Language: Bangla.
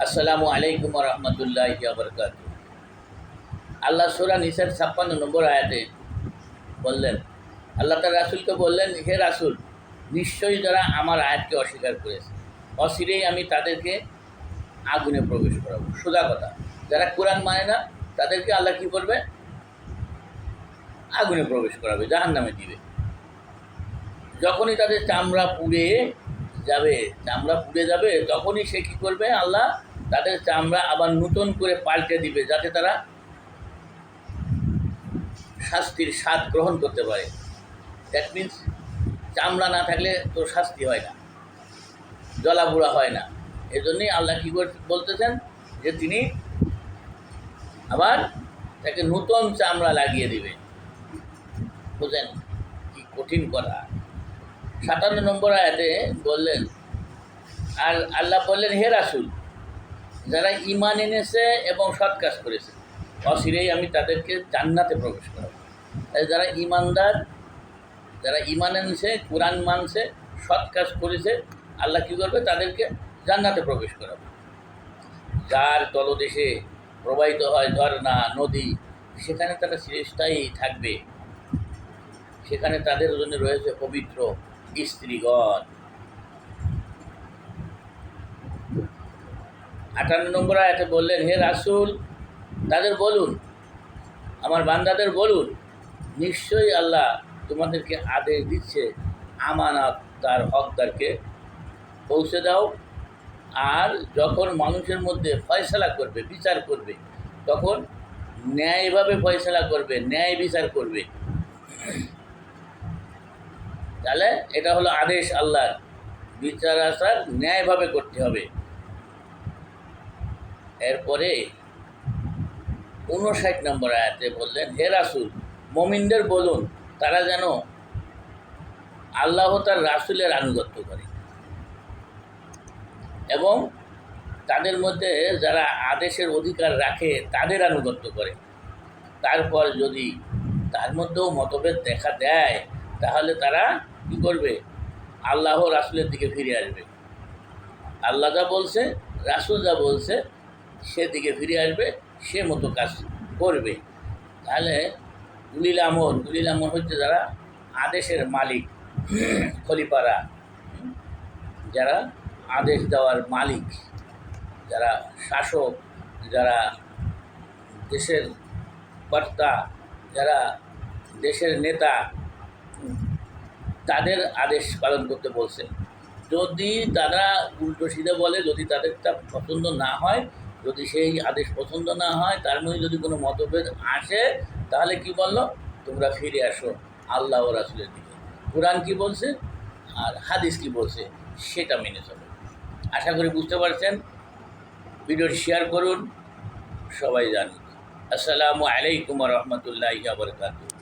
আসসালামু আলাইকুম রহমতুল্লাহি ওয়া বারাকাতুহু। আল্লাহ সূরা নিসার 56 নম্বর আয়াতে বললেন, আল্লাহ তার রাসূলকে বললেন, হে রাসূল, নিশ্চয়ই যারা আমার আয়াতকে অস্বীকার করেছে অচিরেই আমি তাদেরকে আগুনে প্রবেশ করাবো। সোজা কথা, যারা কোরআন মানে না তাদেরকে আল্লাহ কী করবে? আগুনে প্রবেশ করাবে, জাহান্নামে দিবে। যখনই তাদের চামড়া পুড়ে যাবে তখনই সে কী করবে? আল্লাহ তাদের চামড়া আবার নতুন করে পাল্টে দিবে, যাতে তারা শাস্তির স্বাদ গ্রহণ করতে পারে। দ্যাট মিন্স চামড়া না থাকলে তো শাস্তি হয় না, জ্বলাপুড়া হয় না। এজন্যই আল্লাহ কী বলতেছেন যে তিনি আবার তাকে নতুন চামড়া লাগিয়ে দিবে। বুঝলেন কি কঠিন কথা। 57 নম্বর আয়াতে বললেন, আর আল্লাহ বললেন, হে রাসূল, যারা ঈমান এনেছে এবং সৎ কাজ করেছে অচিরেই আমি তাদেরকে জান্নাতে প্রবেশ করাবো। তাই যারা ঈমানদার, যারা ঈমান এনেছে, কোরআন মানছে, সৎ কাজ করেছে, আল্লাহ কী করবে? তাদেরকে জান্নাতে প্রবেশ করাবে। যার তলদেশে প্রবাহিত হয় ঝর্ণা, নদী, সেখানে তারা চিরস্থায়ী থাকবে। সেখানে তাদের জন্য রয়েছে পবিত্র স্ত্রীগণ। 58 নম্বর আয়াতে বললেন, হে রাসূল, তাদের বলুন, আমার বান্দাদের বলুন, নিশ্চয়ই আল্লাহ তোমাদেরকে আদেশ দিচ্ছে আমানত তার হকদারকে পৌঁছে দাও। আর যখন মানুষের মধ্যে ফয়সালা করবে, বিচার করবে, তখন ন্যায়ভাবে ফয়সালা করবে, ন্যায় বিচার করবে। তাহলে এটা হলো আদেশ আল্লাহর, বিচার আচার ন্যায়ভাবে করতে হবে। এরপরে 59 নম্বর আয়াতে বললেন, হে রাসূল, মুমিনদের বলুন তারা যেন আল্লাহ তার রাসূলের আনুগত্য করে এবং তাদের মধ্যে যারা আদেশের অধিকার রাখে তাদের আনুগত্য করে। তারপর যদি তার মধ্যেও মতভেদ দেখা দেয় তাহলে তারা কী করবে? আল্লাহ রাসূলের দিকে ফিরে আসবে। আল্লাহ যা বলছে, রাসূল যা বলছে, সেদিকে ফিরে আসবে, সে মতো কাজ করবে। তাহলে উলিল আমর হচ্ছে যারা আদেশের মালিক, খলিফারা, যারা আদেশ দেওয়ার মালিক, যারা শাসক, যারা দেশের কর্তা, যারা দেশের নেতা, তাদের আদেশ পালন করতে বলছে। যদি তারা উল্টো সিধে বলে, যদি তাদেরটা পছন্দ না হয়, যদি সেই আদেশ পছন্দ না হয়, তার মধ্যে যদি কোনো মতভেদ আসে, তাহলে কি বলল? তোমরা ফিরে আসো আল্লাহ ও রাসূলের দিকে। কোরআন কি বলছে আর হাদিস কি বলছে সেটা মেনে চলো। আশা করি বুঝতে পারছেন। ভিডিওটি শেয়ার করুন, সবাই জানুক। আসসালামু আলাইকুম রহমতুল্লাহি ওয়া বারাকাতুহু।